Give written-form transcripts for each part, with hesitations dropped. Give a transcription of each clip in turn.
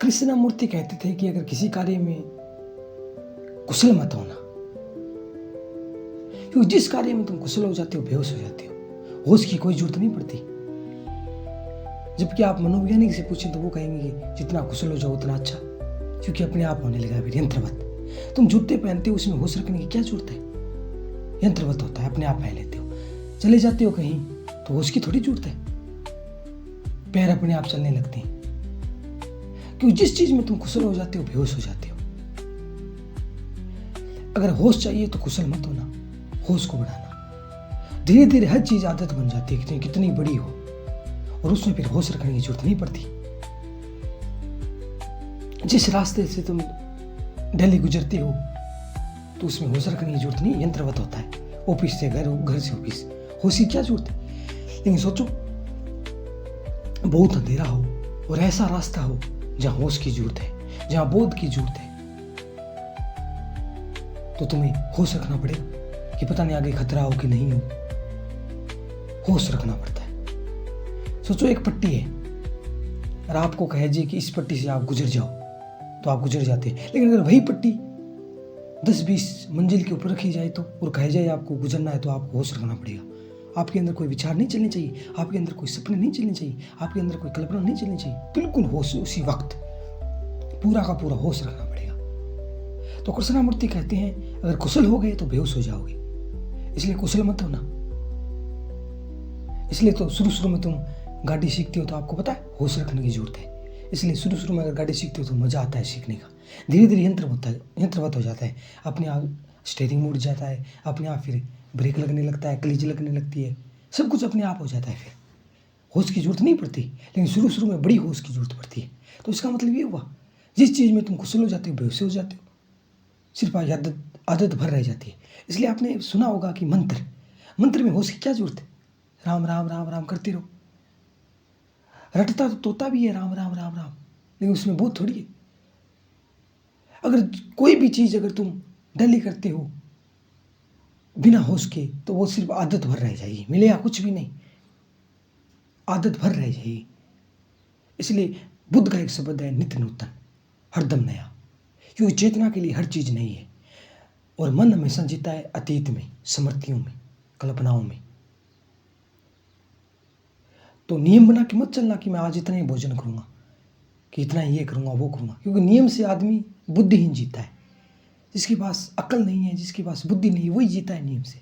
कृष्णमूर्ति कहते थे कि अगर किसी कार्य में कुशल मत होना, क्योंकि जिस कार्य में तुम कुशल हो जाते हो बेहोश हो जाते हो, होश की कोई जरूरत नहीं पड़ती। जबकि आप मनोवैज्ञानिक से पूछें तो वो कहेंगे कि जितना कुशल हो जाओ उतना अच्छा, क्योंकि अपने आप होने लगा फिर यंत्रवत। तुम जूते पहनते हो, उसमें होश रखने की क्या जरूरत है? यंत्रवत होता है, अपने आप पहन लेते हो। चले जाते हो कहीं तो होश की थोड़ी जरूरत है, पैर अपने आप चलने लगते हैं। क्योंकि जिस चीज में तुम कुशल हो जाते हो बेहोश हो जाते हो। अगर होश चाहिए तो कुशल मत होना, होश को बढ़ाना। धीरे धीरे हर चीज आदत बन जाती है, कितनी बड़ी हो, और उसमें फिर होश रखने की जरूरत नहीं पड़ती। जिस रास्ते से तुम दिल्ली गुजरते हो तो उसमें होश रखने की जरूरत नहीं, यंत्रवत होता है। ऑफिस से घर, घर से ऑफिस, होश की क्या जरूरत है? लेकिन सोचो बहुत अंधेरा हो और ऐसा रास्ता हो जहां होश की जरूरत है, जहां बोध की जरूरत है, तो तुम्हें होश रखना पड़ेगा कि पता नहीं आगे खतरा हो कि नहीं हो। होश रखना पड़ता है। सोचो एक पट्टी है और आपको कहे जी कि इस पट्टी से आप गुजर जाओ, तो आप गुजर जाते हैं। लेकिन अगर वही पट्टी 10-20 मंजिल के ऊपर रखी जाए तो, और कहे जाए आपको गुजरना है, तो आपको होश रखना पड़ेगा। आपके अंदर कोई विचार नहीं चलने चाहिए, आपके अंदर कोई सपने नहीं चलने चाहिए, आपके अंदर कोई कल्पना नहीं चलनी चाहिए। बिल्कुल होश, उसी वक्त पूरा का पूरा होश रखना पड़ेगा। तो कृष्णमूर्ति कहते हैं अगर कुशल हो गए तो बेहोश हो जाओगे, इसलिए कुशल मत होना। इसलिए तो शुरू में तुम गाड़ी सीखते हो तो आपको पता है होश रखने की जरूरत है। इसलिए शुरू में अगर गाड़ी सीखते हो तो मजा आता है सीखने का। धीरे धीरे यंत्रवत हो जाता है, अपने आप स्टीयरिंग मुड़ जाता है, अपने आप फिर ब्रेक लगने लगता है, क्लीच लगने लगती है, सब कुछ अपने आप हो जाता है। फिर होश की जरूरत नहीं पड़ती, लेकिन शुरू में बड़ी होश की जरूरत पड़ती है। तो इसका मतलब ये हुआ, जिस चीज़ में तुम कुशल हो जाते हो बेहोश हो जाते हो, सिर्फ आदत भर रह जाती है। इसलिए आपने सुना होगा कि मंत्र में होश की क्या जरूरत है? राम राम राम राम करते रहो। रटता तो तोता भी है राम राम राम राम, लेकिन उसमें बोध थोड़ी है। अगर कोई भी चीज़ अगर तुम डेली करते हो बिना होश के, तो वो सिर्फ आदत भर रह जाएगी, मिलेगा कुछ भी नहीं, आदत भर रह जाएगी। इसलिए बुद्ध का एक शब्द है नित्य नूतन, हरदम नया। क्योंकि चेतना के लिए हर चीज नहीं है, और मन हमेशा जीता है अतीत में, स्मृतियों में, कल्पनाओं में। तो नियम बना के मत चलना कि मैं आज इतना ही भोजन करूंगा, कि इतना ही ये करूंगा वो करूंगा, क्योंकि नियम से आदमी बुद्धिहीन जीता है। जिसके पास अक्ल नहीं है, जिसके पास बुद्धि नहीं है, वही जीता है नियम से।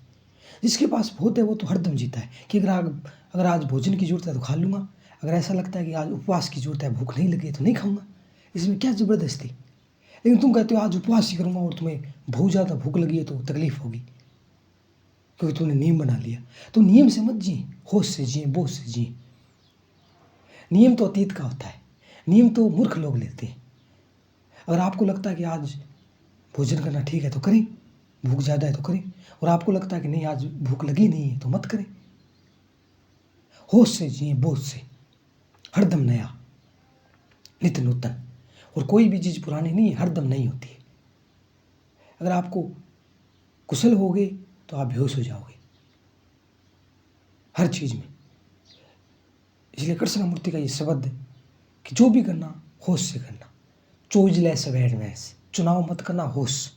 जिसके पास बहुत है वो तो हरदम जीता है कि अगर आज भोजन की जरूरत है तो खा लूंगा, अगर ऐसा लगता है कि आज उपवास की जरूरत है, भूख नहीं लगी तो नहीं खाऊंगा। इसमें क्या जबरदस्ती? लेकिन तुम कहते हो आज उपवास ही करूंगा और तुम्हें बहुत ज़्यादा भूख लगी है तो तकलीफ होगी, क्योंकि तुमने नियम बना लिया। तो नियम से मत जिए, होश से जिए, बोझ से जिए। नियम तो अतीत का होता है, नियम तो मूर्ख लोग लेते हैं। अगर आपको लगता है कि आज भोजन करना ठीक है तो करें, भूख ज़्यादा है तो करें, और आपको लगता है कि नहीं आज भूख लगी नहीं है तो मत करें। होश से जिए, बोझ से, हरदम नया, नित्य नूतन। और कोई भी चीज़ पुरानी नहीं है, हरदम नई होती है। अगर आपको कुशल होगे तो आप बेहोश हो जाओगे हर चीज़ में। इसलिए कृष्णमूर्ति का ये शब्द है कि जो भी करना होश से करना, चूज लेस अवेयरनेस, चुनाव मत करना, होश।